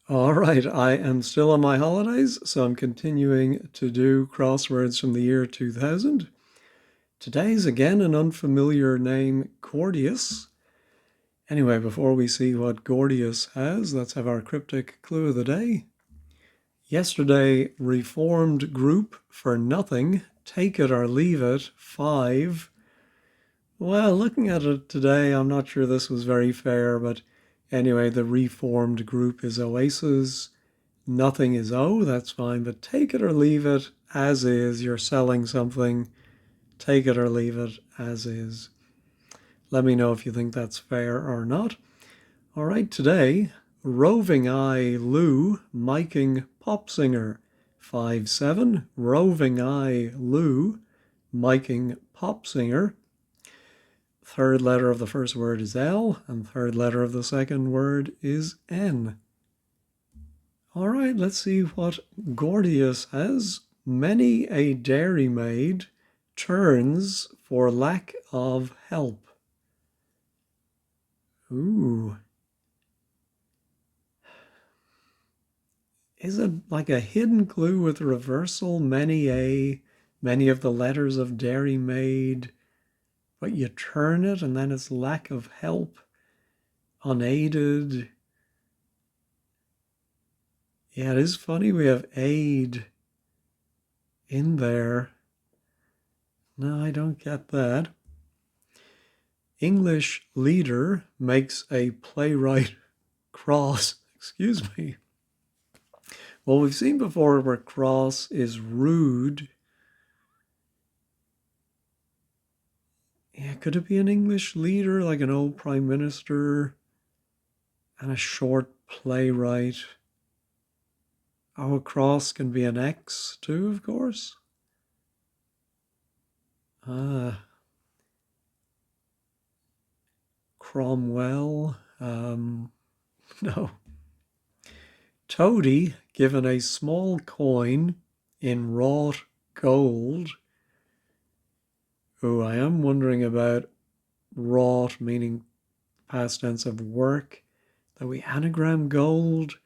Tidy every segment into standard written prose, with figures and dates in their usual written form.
All right, I am still on my holidays, so I'm continuing to do crosswords from the year 2000. Today's again an unfamiliar name, Gordius. Anyway, before we see what Gordius has, let's have our cryptic clue of the day. Yesterday, reformed group for nothing, take it or leave it, 5. Well, looking at it today, I'm not sure this was very fair, but anyway, the reformed group is Oasis. Nothing is O, that's fine, but take it or leave it as is. You're selling something, take it or leave it as is. Let me know if you think that's fair or not. All right, today, Roving Eye Lou, miking pop singer. 5-7, Roving Eye Lou, miking pop singer. Third letter of the first word is L, and third letter of the second word is N. All right, let's see what Gordius has. Many a dairymaid turns for lack of help. Ooh. Is it like a hidden clue with reversal? Many of the letters of dairymaid, but you turn it and then it's lack of help, unaided. Yeah, it is funny we have aid in there. No, I don't get that. English leader makes a playwright cross. Excuse me. Well, we've seen before where cross is rude. Yeah, could it be an English leader, like an old prime minister, and a short playwright? Oh, a cross can be an X too, of course. Ah, Cromwell. No. Toady given a small coin in wrought gold. Oh, I am wondering about wrought, meaning past tense of work, that we anagram gold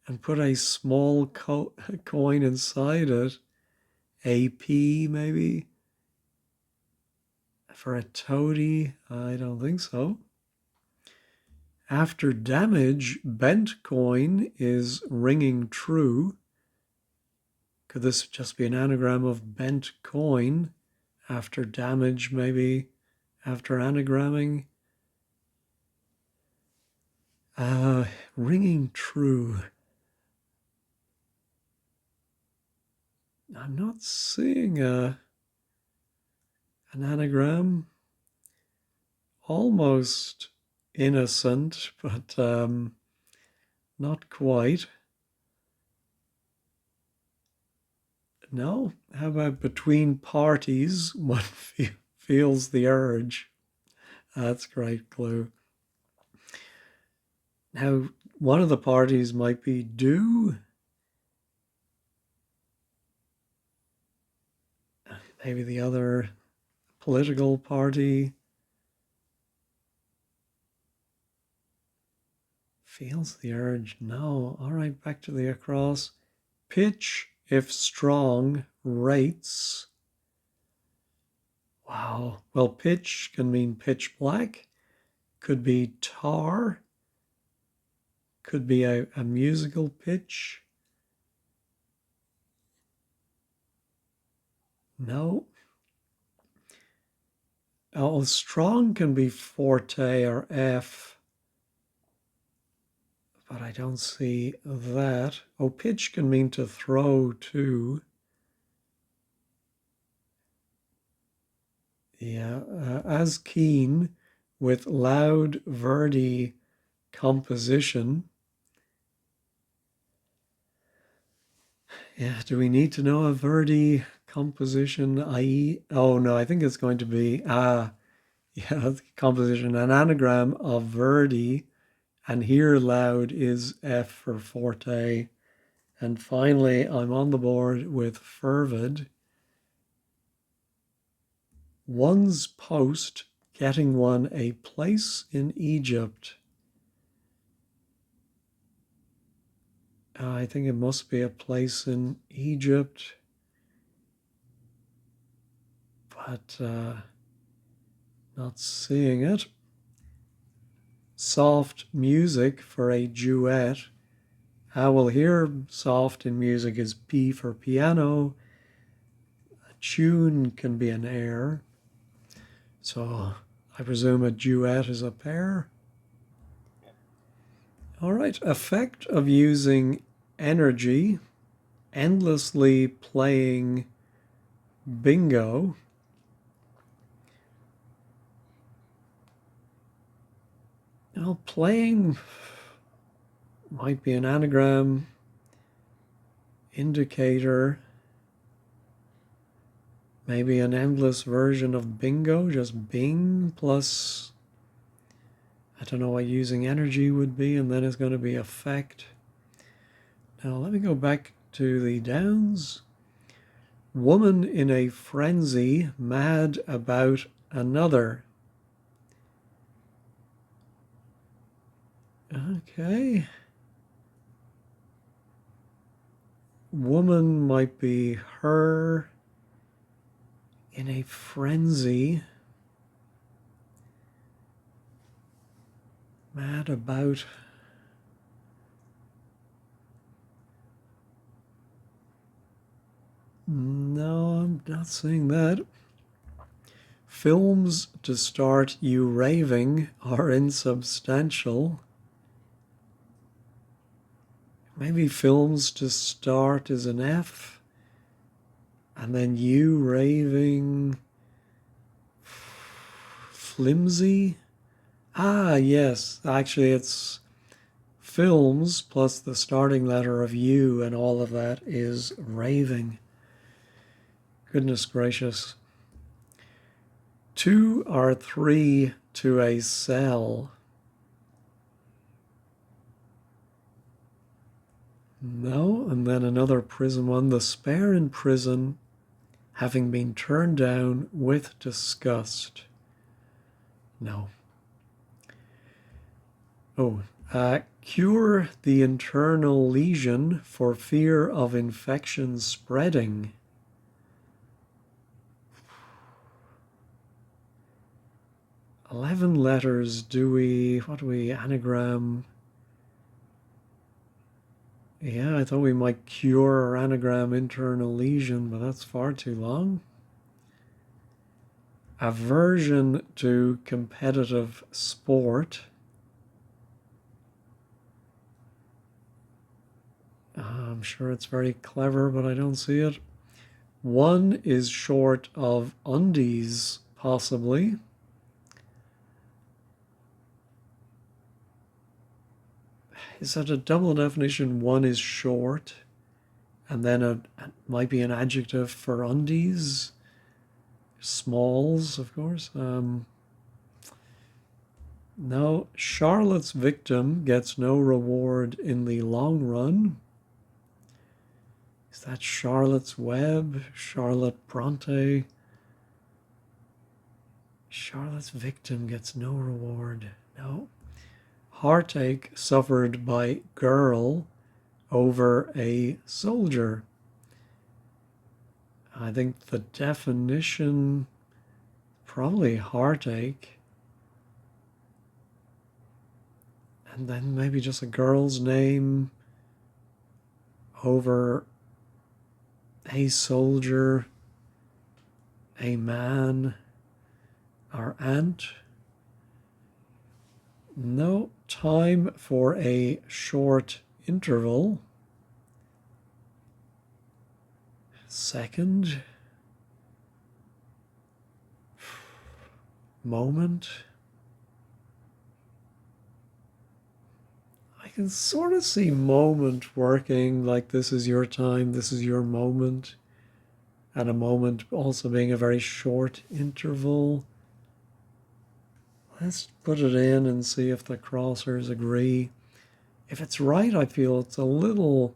and put a small coin inside it. AP maybe? For a toady? I don't think so. After damage, bent coin is ringing true. Could this just be an anagram of bent coin? After damage, maybe? After anagramming? Ringing true. I'm not seeing an anagram. Almost innocent, but not quite. No, how about between parties, one feels the urge? That's a great clue. Now, one of the parties might be do. Maybe the other political party feels the urge. No. All right, back to the across. Pitch, if strong, rates. Wow. Well, pitch can mean pitch black. Could be tar. Could be a musical pitch. No. Oh, strong can be forte or F, but I don't see that. Oh, pitch can mean to throw too. Yeah, as keen with loud Verdi composition. Yeah, do we need to know a Verdi composition, i.e.? Oh no, I think it's going to be, yeah, composition, an anagram of Verdi, and here loud is F for forte. And finally, I'm on the board with fervid. One's post getting one a place in Egypt. I think it must be a place in Egypt, but not seeing it. Soft music for a duet. Well, here soft in music is P for piano. A tune can be an air. So I presume a duet is a pair. All right, effect of using energy, endlessly playing bingo. Now, playing might be an anagram, indicator, maybe an endless version of bingo, just bing plus, I don't know what using energy would be, and then it's going to be effect. Now, let me go back to the downs. Woman in a frenzy, mad about another. Okay. Woman might be her in a frenzy, mad about. No, I'm not seeing that. Films to start you raving are insubstantial. Maybe films to start is an F, and then you raving flimsy. Yes, actually it's films plus the starting letter of U, and all of that is raving. Goodness gracious. 2 or 3 to a cell. No, and then another prison one. The spare in prison, having been turned down with disgust. No. Oh, cure the internal lesion for fear of infection spreading. $11 letters. What do we anagram? Yeah, I thought we might cure or anagram internal lesion, but that's far too long. Aversion to competitive sport. I'm sure it's very clever, but I don't see it. 1 is short of undies, possibly. Is that a double definition? 1 is short, and then it might be an adjective for undies. Smalls, of course. No, Charlotte's victim gets no reward in the long run. Is that Charlotte's Web? Charlotte Bronte? Charlotte's victim gets no reward. No. Heartache suffered by girl over a soldier. I think the definition, probably heartache. And then maybe just a girl's name over a soldier, a man, or aunt. No, time for a short interval. Second. Moment. I can sort of see moment working like this is your time, this is your moment. And a moment also being a very short interval. Let's put it in and see if the crossers agree. If it's right, I feel it's a little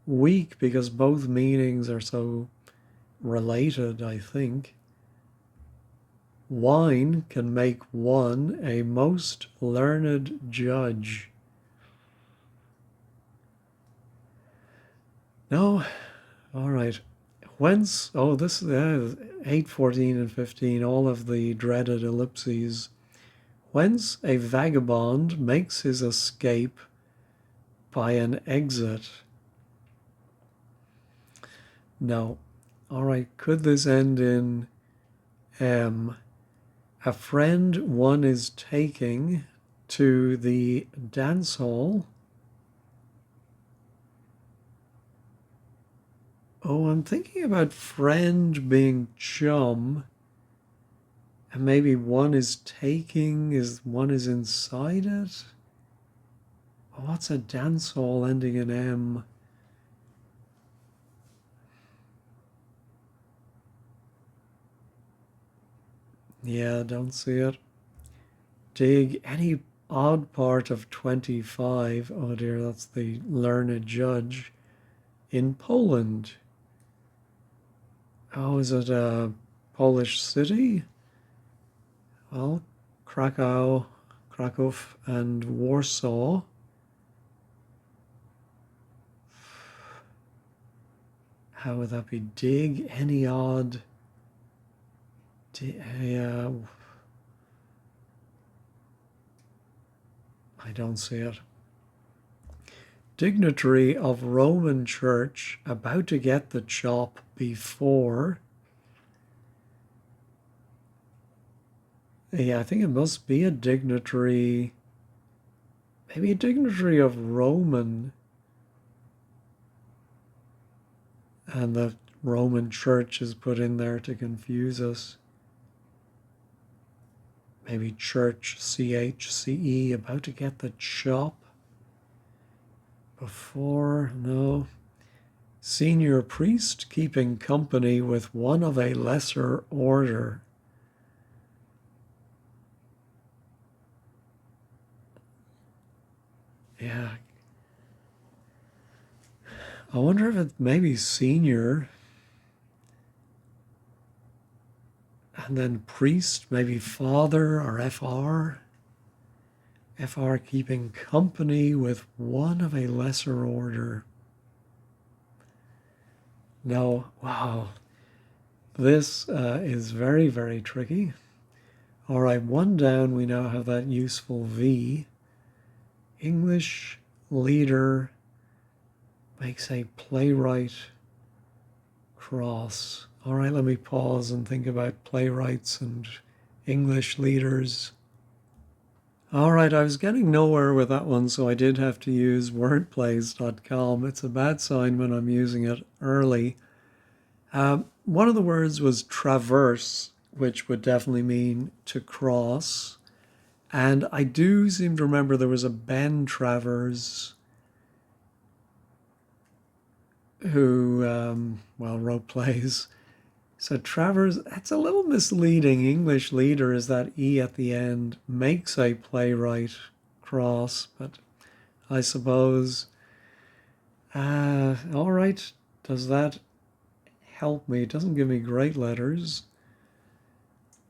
weak because both meanings are so related, I think. Wine can make one a most learned judge. No, all right. Whence, oh, this 8, 14, and 15, all of the dreaded ellipses. Whence a vagabond makes his escape by an exit. No. All right, could this end in M? A friend one is taking to the dance hall. Oh, I'm thinking about friend being chum. And maybe one is taking, one is inside it. Oh, what's a dance hall ending in M? Yeah, don't see it. Dig any odd part of 25. Oh dear, that's the learned judge. In Poland. Oh, is it a Polish city? Well, Krakow, and Warsaw. How would that be? Dig any odd. Yeah, I don't see it. Dignitary of Roman Church about to get the chop before. Yeah, I think it must be a dignitary. Maybe a dignitary of Roman. And the Roman Church is put in there to confuse us. Maybe church, CHCE, about to get the chop. Before, no. Senior priest keeping company with one of a lesser order. Yeah. I wonder if it maybe senior. And then priest, maybe father or FR. FR keeping company with one of a lesser order. No, wow. This is very, very tricky. All right, one down, we now have that useful V. English leader makes a playwright cross. All right, let me pause and think about playwrights and English leaders. All right, I was getting nowhere with that one, so I did have to use wordplays.com. It's a bad sign when I'm using it early. One of the words was traverse, which would definitely mean to cross. And I do seem to remember there was a Ben Travers who, wrote plays. So Travers, that's a little misleading. English leader is that E at the end, makes a playwright cross, but I suppose, all right, does that help me? It doesn't give me great letters.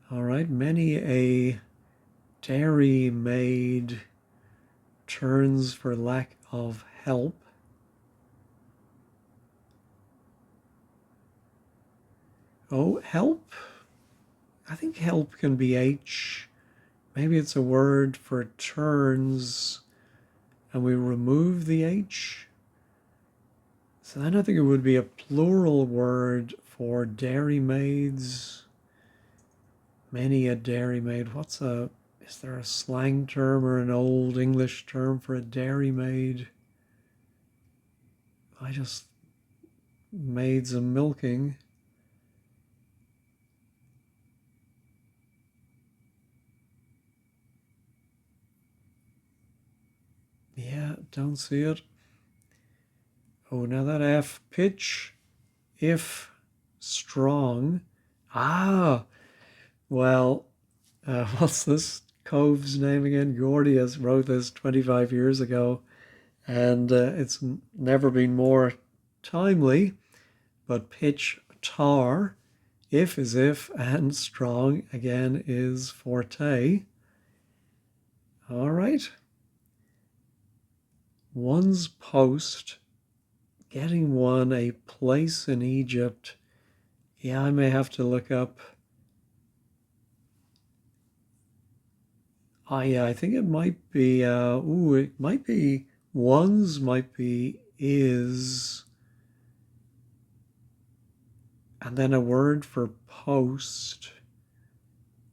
All right, many a dairy maid turns for lack of help. Oh, help? I think help can be H. Maybe it's a word for turns and we remove the H. So then I think it would be a plural word for dairy maids. Many a dairy maid. Is there a slang term or an old English term for a dairy maid? Maids of milking. Yeah, don't see it. Oh, now that F, pitch, if, strong. Ah, well, what's this cove's name again? Gordius wrote this 25 years ago, and it's never been more timely. But pitch, tar, if is if, and strong again is forte. All right. One's post getting one, a place in Egypt. Yeah, I may have to look up. I think it might be, it might be ones, might be is, and then a word for post,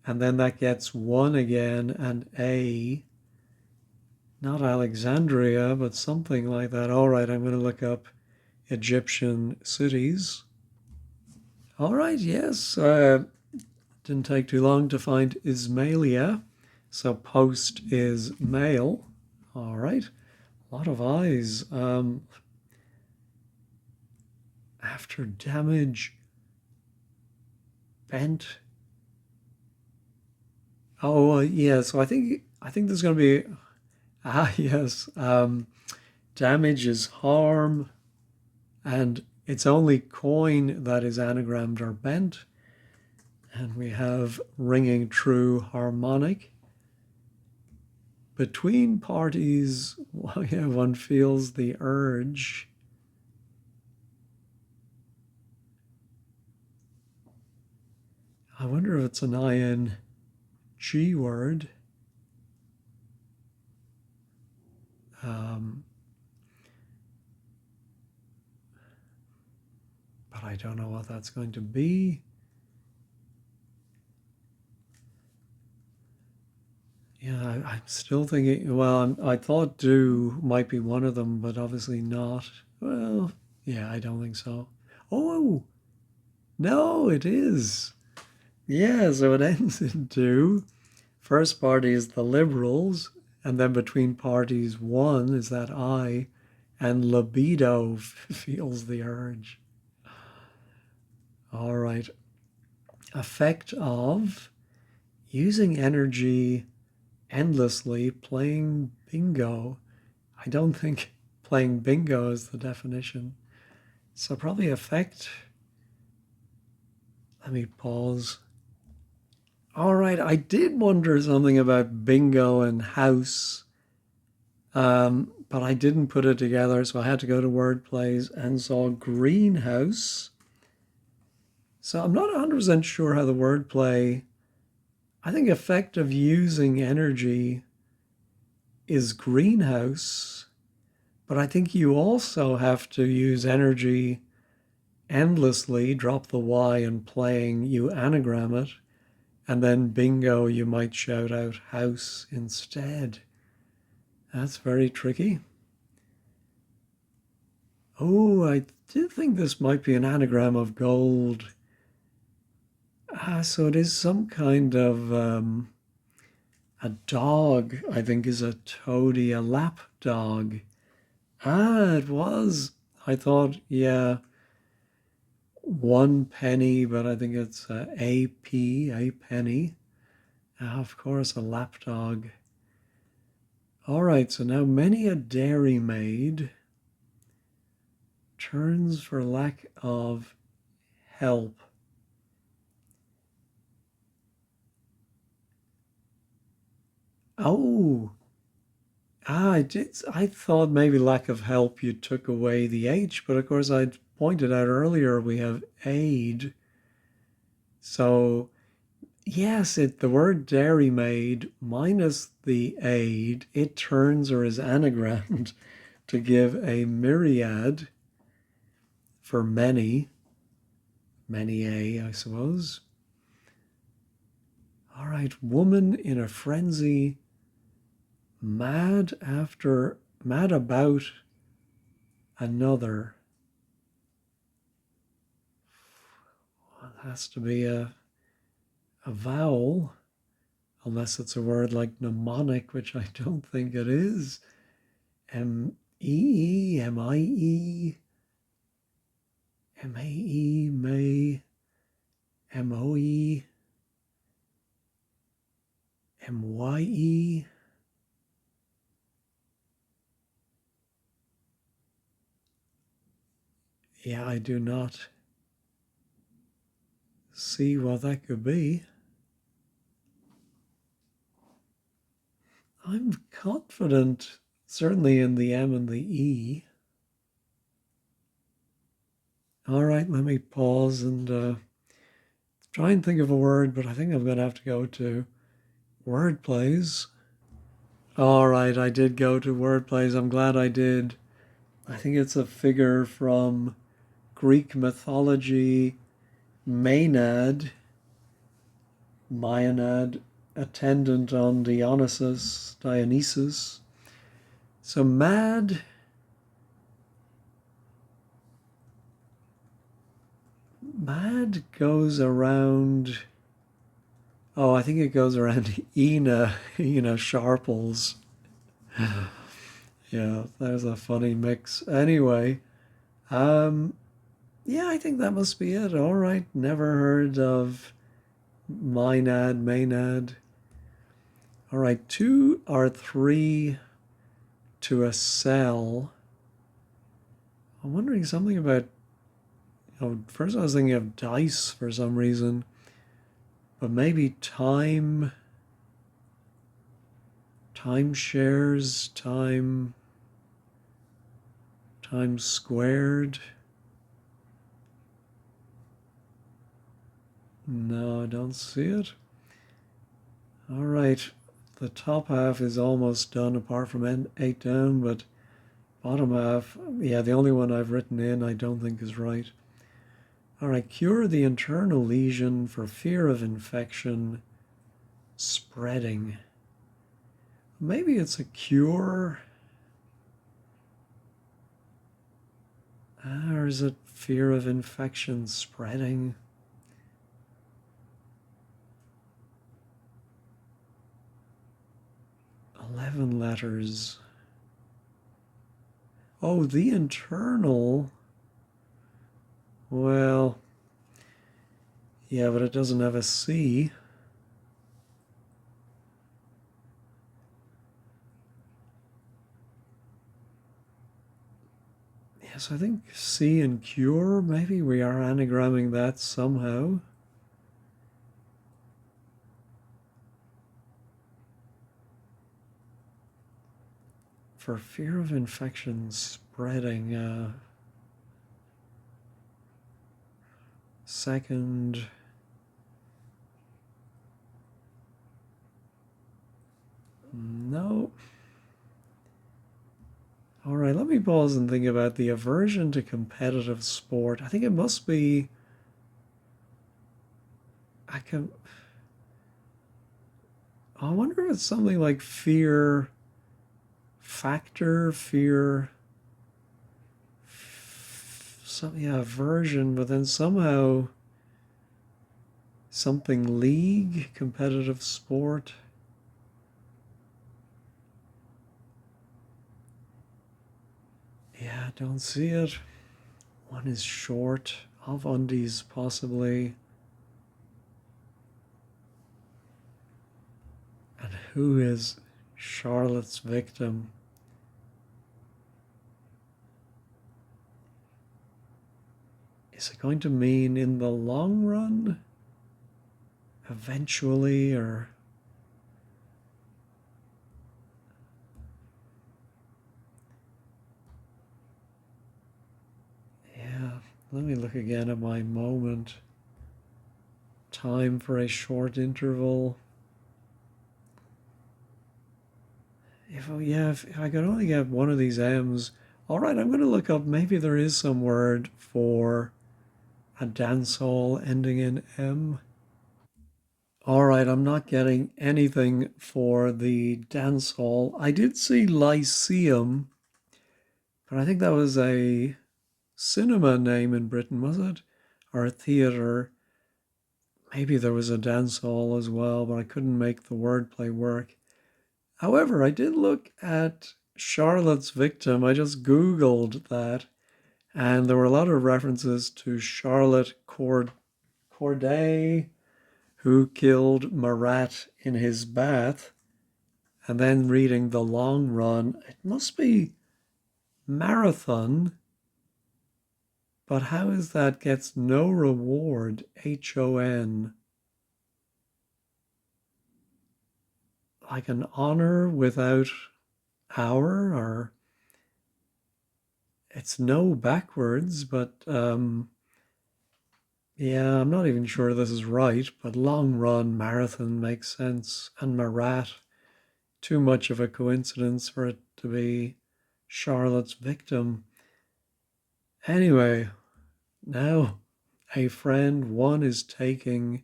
and then that gets one again, and a, not Alexandria, but something like that. All right, I'm going to look up Egyptian cities. All right, yes, didn't take too long to find Ismailia. So post is male. All right, a lot of eyes. After damage, bent. Oh, yeah. So I think there's going to be yes. Damage is harm, and it's only coin that is anagrammed or bent. And we have ringing true harmonic. Between parties, well, yeah, one feels the urge. I wonder if it's an ING word. But I don't know what that's going to be. Yeah, I'm still thinking, well, I thought do might be one of them, but obviously not. Well, yeah, I don't think so. Oh, no, it is. Yeah, so it ends in do. First party is the Liberals, and then between parties, one is that I, and libido feels the urge. All right. Effect of using energy endlessly playing bingo. I don't think playing bingo is the definition. So probably effect. Let me pause. All right, I did wonder something about bingo and house, but I didn't put it together, so I had to go to word plays and saw greenhouse. So I'm not 100% sure how the wordplay. I think effect of using energy is greenhouse, but I think you also have to use energy endlessly, drop the Y and playing, you anagram it, and then bingo, you might shout out house instead. That's very tricky. Oh, I did think this might be an anagram of gold. So it is some kind of a dog, I think is a toady, a lap dog. It was. I thought, yeah, 1 penny, but I think it's AP, a penny. Of course, a lapdog. All right, so now many a dairymaid turns for lack of help. Oh, I did. I thought maybe lack of help you took away the H, but of course I pointed out earlier we have aid. So yes, the word dairymaid minus the aid, it turns or is anagrammed to give a myriad for many, I suppose. All right, woman in a frenzy, mad about another. Well, it has to be a vowel, unless it's a word like mnemonic, which I don't think it is. M-E-E, M-I-E, M-A-E, may, M-O-E, M-Y-E. Yeah, I do not see what that could be. I'm confident, certainly in the M and the E. All right, let me pause and try and think of a word, but I think I'm going to have to go to word plays. All right, I did go to word plays. I'm glad I did. I think it's a figure from Greek mythology, Maenad, Maenad, attendant on Dionysus. So mad goes around. Oh, I think it goes around Ina Sharples. Yeah, there's a funny mix. Anyway, um, yeah, I think that must be it. All right, never heard of Maenad. All right, 2 or 3 to a cell. I'm wondering something about, first I was thinking of dice for some reason, but maybe time shares, time squared. No, I don't see it. All right, the top half is almost done apart from 8 down, but bottom half, yeah, the only one I've written in I don't think is right. All right, cure the internal lesion for fear of infection spreading. Maybe it's a cure, or is it fear of infection spreading? "11 letters. Oh, the internal. Well, yeah, but it doesn't have a C. Yes, I think C and cure, maybe we are anagramming that somehow. For fear of infection spreading, second. No. All right, let me pause and think about the aversion to competitive sport. I think it must be. I wonder if it's something like fear factor, aversion, but then somehow something league, competitive sport. Yeah, don't see it. One is short, of undies possibly. And who is Charlotte's victim? Is it going to mean in the long run? Eventually, or... Yeah, let me look again at my moment. Time for a short interval. If I could only get one of these M's. All right, I'm going to look up, maybe there is some word for a dance hall ending in M. All right, I'm not getting anything for the dance hall. I did see Lyceum, but I think that was a cinema name in Britain, was it? Or a theatre. Maybe there was a dance hall as well, but I couldn't make the wordplay work. However, I did look at Charlotte's victim. I just Googled that, and there were a lot of references to Charlotte Corday, who killed Marat in his bath. And then reading the long run, it must be marathon, but how is that gets no reward, HON? Like an honor without hour, or it's no backwards, but Yeah, I'm not even sure this is right, but long run marathon makes sense. And Marat, too much of a coincidence for it to be Charlotte's victim. Anyway, now a friend one is taking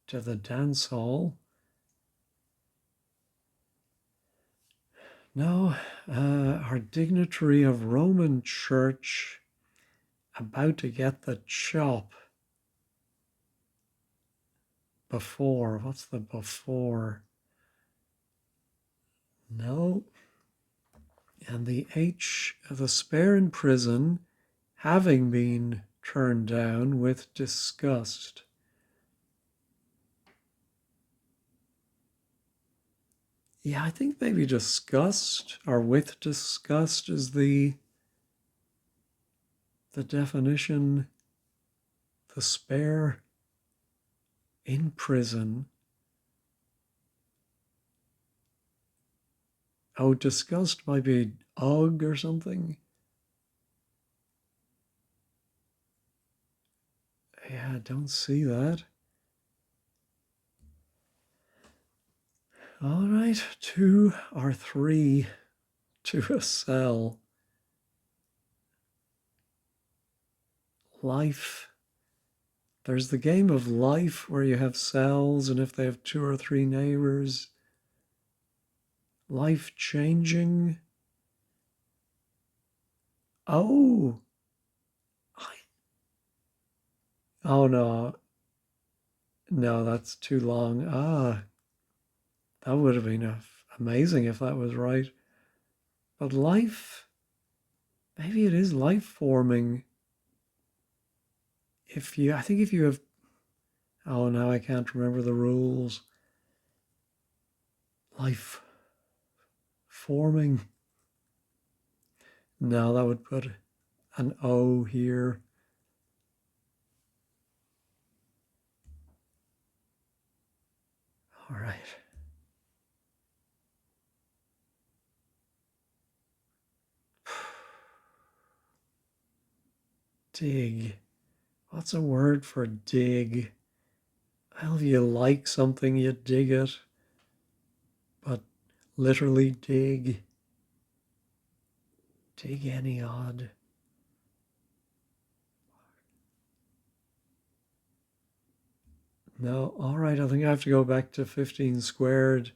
to the dance hall. No, our dignitary of Roman Church about to get the chop before. What's the before? No. And the H, the spare in prison, having been turned down with disgust. Yeah, I think maybe disgust or with disgust is the definition. The spare in prison. Oh, disgust might be ugh or something. Yeah, I don't see that. All right, 2 or 3 to a cell. Life. There's the game of life where you have cells, and if they have 2 or 3 neighbors, life changing. Oh, I, oh no, no, that's too long. That would have been amazing if that was right. But life, maybe it is life forming. I think if you have, oh, now I can't remember the rules. Life forming. No, that would put an O here. All right. Dig. What's a word for dig? Well, if you like something, you dig it. But literally dig. Dig any odd. No, all right, I think I have to go back to 15 squared.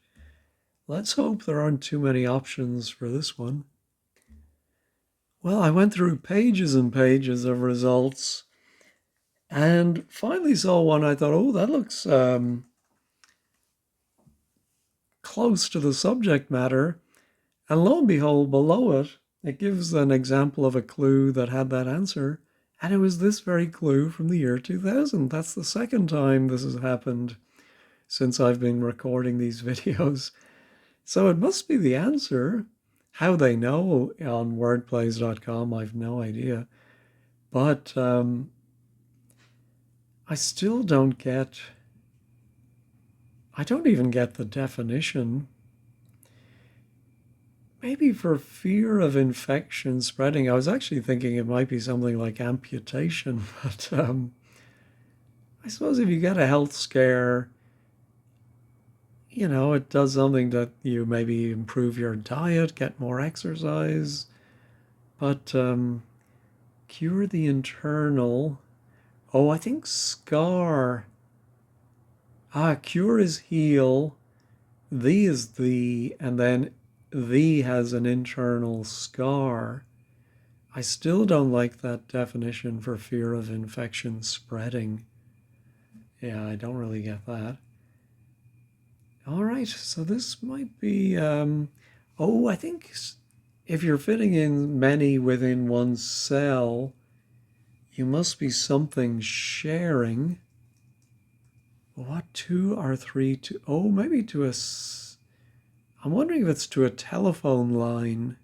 Let's hope there aren't too many options for this one. Well, I went through pages and pages of results and finally saw one I thought, oh, that looks close to the subject matter. And lo and behold, below it, it gives an example of a clue that had that answer. And it was this very clue from the year 2000. That's the second time this has happened since I've been recording these videos. So it must be the answer. How they know on wordplays.com, I've no idea. But I still don't get, I don't even get the definition. Maybe for fear of infection spreading. I was actually thinking it might be something like amputation, but I suppose if you get a health scare, it does something that you maybe improve your diet, get more exercise, but cure the internal. Oh, I think scar. Cure is heal. The is the, and then the has an internal scar. I still don't like that definition for fear of infection spreading. Yeah, I don't really get that. All right, so this might be, I think if you're fitting in many within one cell, you must be something sharing. What, 2 or 3 to, oh, maybe to I'm wondering if it's to a telephone line.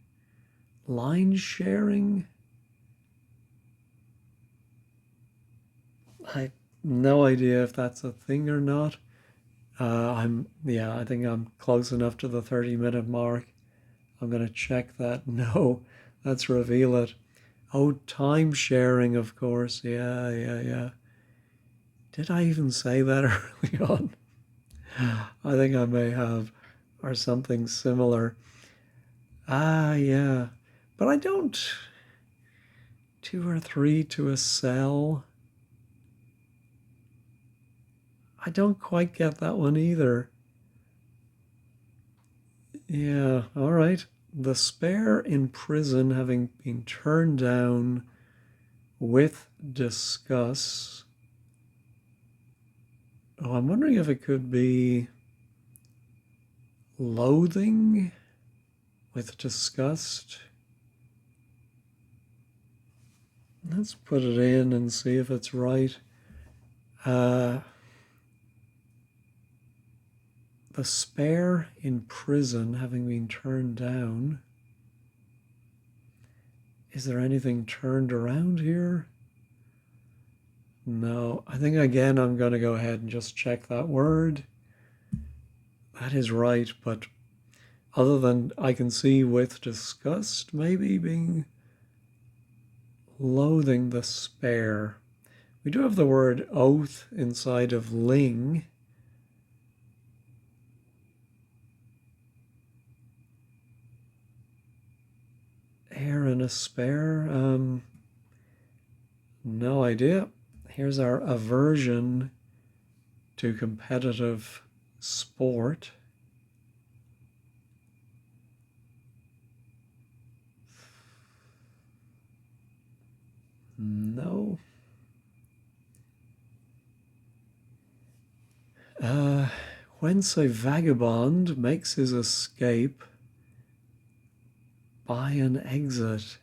Line sharing? I have no idea if that's a thing or not. I think I'm close enough to the 30-minute mark. I'm going to check that. No, let's reveal it. Oh, time sharing, of course. Yeah. Did I even say that early on? I think I may have, or something similar. Yeah. But I don't. 2 or 3 to a cell. I don't quite get that one either. Yeah, all right. The spare in prison having been turned down with disgust. Oh, I'm wondering if it could be loathing with disgust. Let's put it in and see if it's right. The spare in prison having been turned down. Is there anything turned around here? No, I think again I'm going to go ahead and just check that word. That is right, but other than I can see with disgust maybe being loathing the spare. We do have the word oath inside of ling. Air and a spare. No idea. Here's our aversion to competitive sport. No. Whence a vagabond makes his escape by an exit.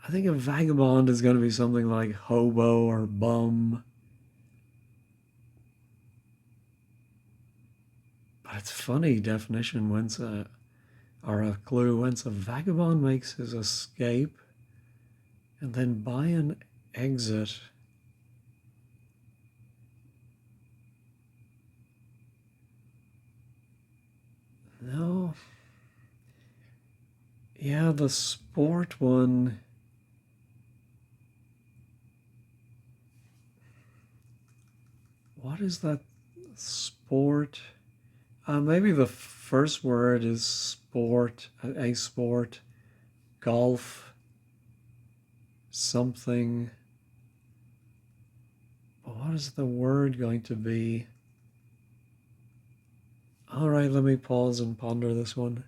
I think a vagabond is going to be something like hobo or bum. But it's funny definition or a clue, whence a vagabond makes his escape and then by an exit. No. Yeah, the sport one. What is that sport? Maybe the first word is sport, a sport, golf, something. But what is the word going to be? All right, let me pause and ponder this one.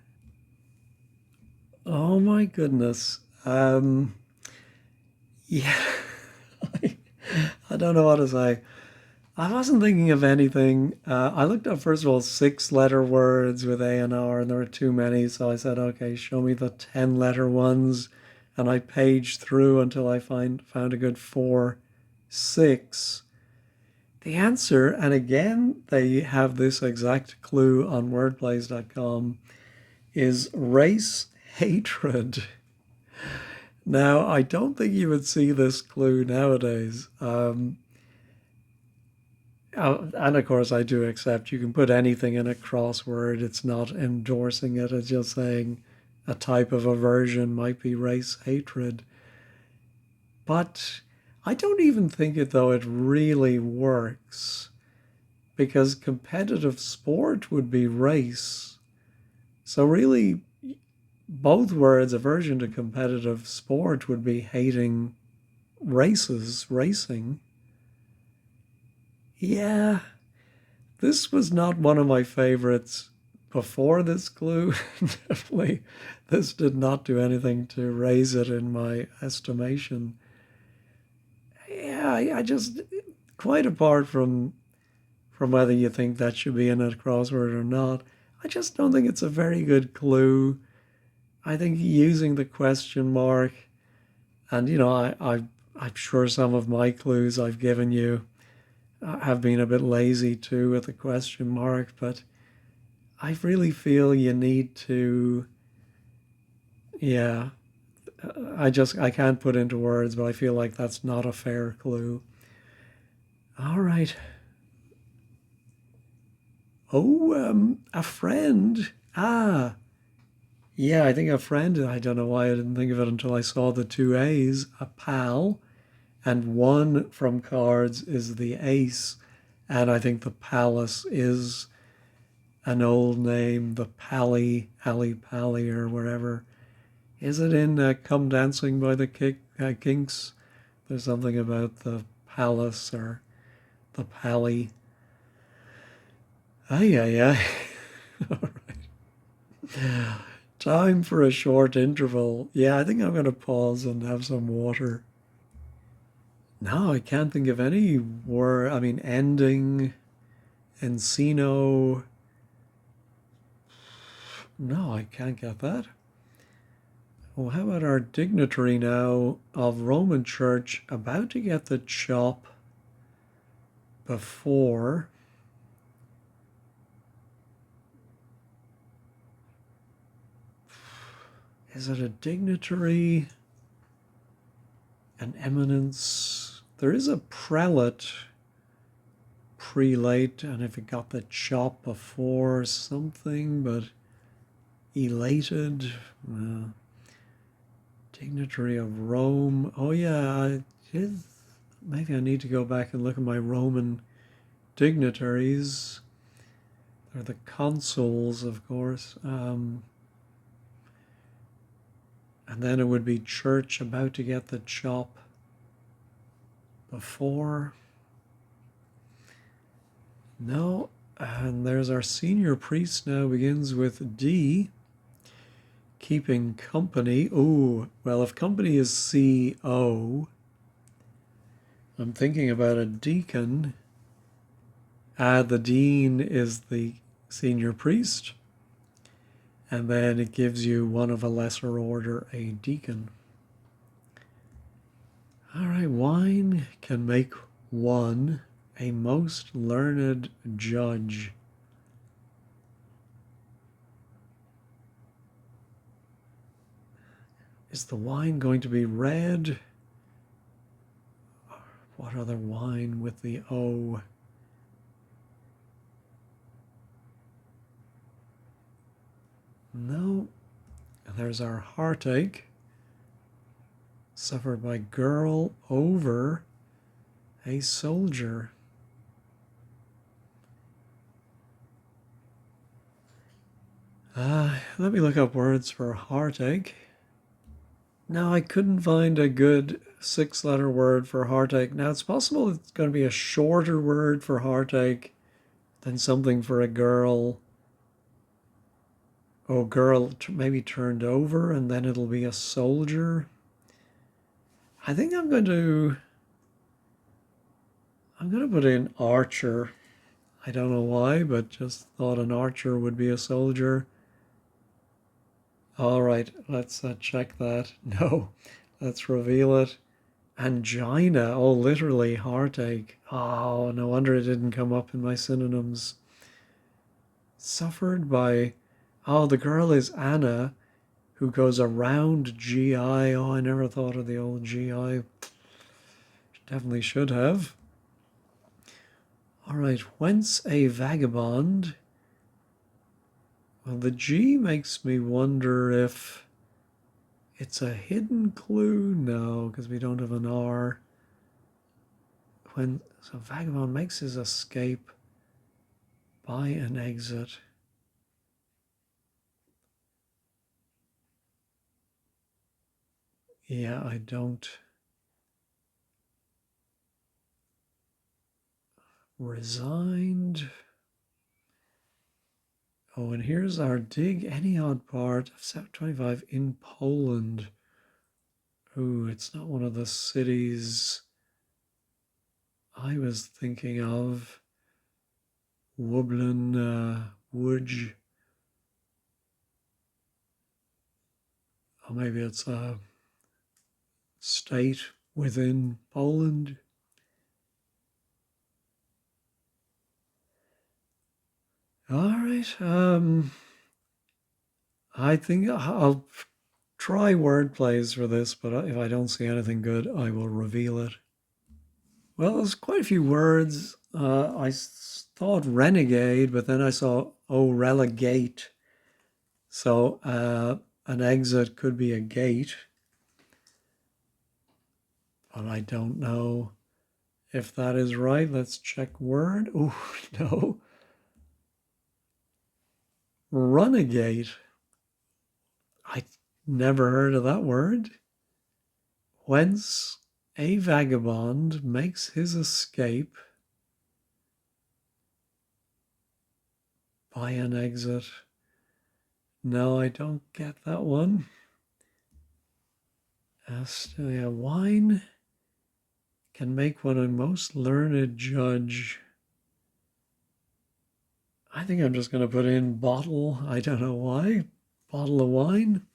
Oh my goodness. Yeah, I don't know what to say. I wasn't thinking of anything. I looked up, first of all, 6-letter words with A and R, and there were too many. So I said, okay, show me the 10-letter ones. And I paged through until I found a good 4, 6. The answer, and again, they have this exact clue on wordplays.com, is race hatred. Now, I don't think you would see this clue nowadays. And of course, I do accept you can put anything in a crossword. It's not endorsing it. It's just saying a type of aversion might be race hatred. But I don't even think it really works, because competitive sport would be race. So really, both words, aversion to competitive sport, would be hating races, racing. Yeah, this was not one of my favorites before this clue. Definitely, this did not do anything to raise it in my estimation. Yeah, I just, quite apart from whether you think that should be in a crossword or not, I just don't think it's a very good clue. I think using the question mark, and I'm sure some of my clues I've given you have been a bit lazy too with the question mark, but I really feel you need to, yeah, I can't put into words, but I feel like that's not a fair clue. All right. Oh, a friend. Ah, Yeah, I think a friend, I don't know why I didn't think of it until I saw the two A's, a pal, and one from cards is the ace. And I think the palace is an old name, the Pally, Ali Pally, or wherever. Is it in Come Dancing by the Kinks? There's something about the palace or the Pally. Ay, ay, ay. All right. Time for a short interval. Yeah, I think I'm going to pause and have some water. No, I can't think of any word. I mean, ending, encino. No, I can't get that. Well, how about our dignitary now of Roman Church about to get the chop before? Is it a dignitary? An eminence? There is a prelate, prelate, and if it got the chop before something, but elated. Dignitary of Rome. Oh yeah, maybe I need to go back and look at my Roman dignitaries. They're the consuls, of course. And then it would be church about to get the chop before. No, and there's our senior priest now, begins with D. Keeping company. Oh, well, if company is CO, I'm thinking about a deacon. The dean is the senior priest. And then it gives you one of a lesser order, a deacon. All right, wine can make one a most learned judge. Is the wine going to be red? What other wine with the O? No. There's our heartache. Suffered by girl over a soldier. Let me look up words for heartache. Now, I couldn't find a good 6-letter word for heartache. Now, it's possible it's going to be a shorter word for heartache than something for a girl. Oh, girl maybe turned over, and then it'll be a soldier. I think I'm going to put in archer. I don't know why, but just thought an archer would be a soldier. All right, let's check that. No, let's reveal it. Angina, oh, literally heartache. Oh, no wonder it didn't come up in my synonyms. Suffered by, oh, the girl is Anna, who goes around GI. Oh, I never thought of the old GI. Definitely should have. All right, whence a vagabond? Well, the G makes me wonder if it's a hidden clue. No, because we don't have an R. So vagabond makes his escape by an exit. Yeah, I don't. Resigned. Oh, and here's our dig any odd part of 725 in Poland. Oh, it's not one of the cities I was thinking of. Lublin, Łódź. Or maybe it's a state within Poland. All right. I think I'll try word plays for this, but if I don't see anything good, I will reveal it. Well, there's quite a few words. I thought renegade, but then I saw, oh, relegate. So an exit could be a gate, but I don't know if that is right. Let's check word. Oh, no. Runagate. I never heard of that word. Whence a vagabond makes his escape by an exit. No, I don't get that one. Yeah, wine can make one a most learned judge. I think I'm just going to put in bottle. I don't know why. Bottle of wine.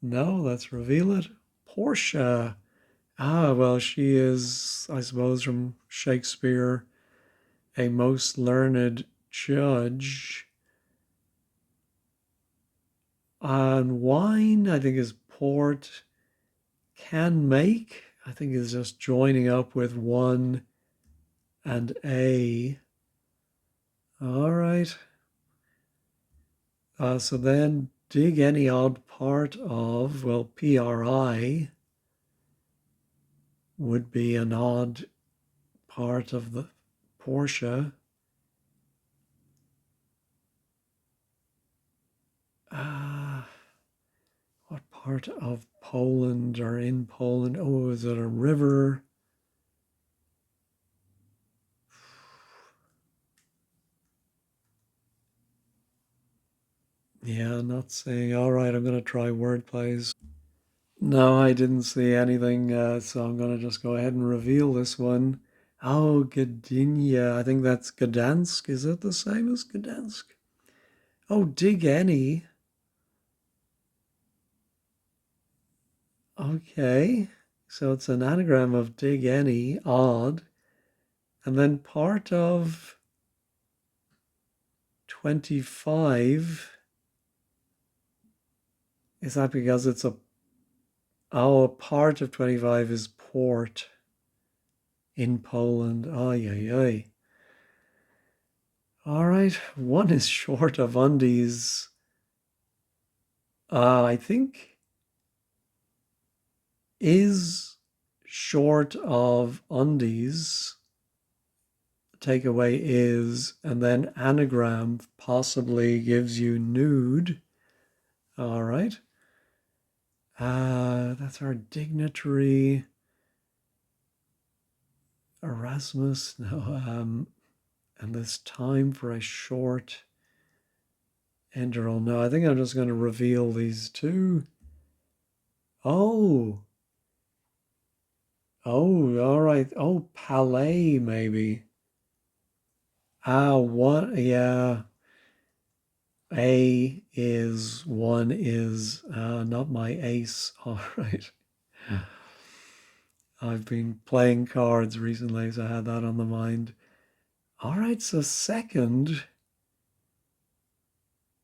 No, let's reveal it. Portia. Ah, well, she is, I suppose, from Shakespeare, a most learned judge. And wine, I think, is port. Can make, I think, is just joining up with one and a. All right. So then dig any odd part of, well, PRI would be an odd part of the Porsche. What part of Poland or in Poland? Oh, is it a river? Yeah, not saying. All right, I'm going to try word plays. No, I didn't see anything, so I'm going to just go ahead and reveal this one. Oh, Gdynia. I think that's Gdansk. Is it the same as Gdansk? Oh, dig any. Okay, so it's an anagram of dig any, odd, and then part of 25. Is that because it's a part of 25 is port in Poland. Ay, ay, ay. All right, one is short of undies. I think is short of undies. Takeaway is, and then anagram possibly gives you nude. All right. That's our dignitary. Erasmus. No. And this time for a short interval. No, I think I'm just going to reveal these two. Oh. Oh, all right. Oh, Palais, maybe. One, yeah. A is, one is, not my ace. All right. I've been playing cards recently, so I had that on the mind. All right, so second,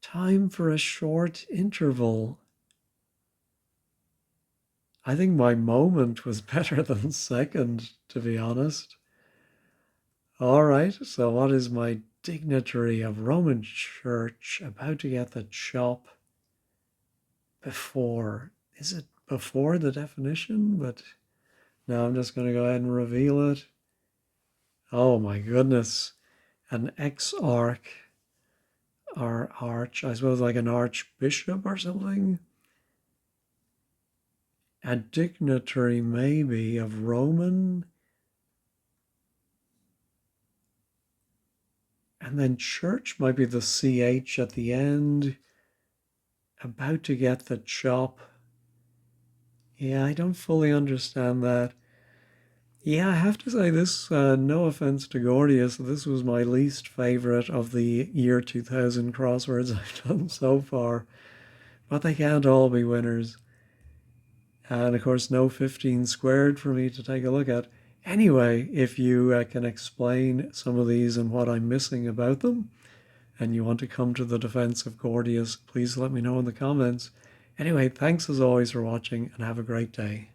time for a short interval. I think my moment was better than second, to be honest. All right, so what is my dignitary of Roman Church about to get the chop before? Is it before the definition? But now I'm just going to go ahead and reveal it. Oh my goodness. An exarch or arch, I suppose like an archbishop or something. A dignitary maybe of Roman. And then church might be the CH at the end. About to get the chop. Yeah, I don't fully understand that. Yeah, I have to say this, no offense to Gordius, this was my least favorite of the year 2000 crosswords I've done so far. But they can't all be winners. And of course, no 15 squared for me to take a look at. Anyway, if you can explain some of these and what I'm missing about them, and you want to come to the defense of Gordius, please let me know in the comments. Anyway, thanks as always for watching and have a great day.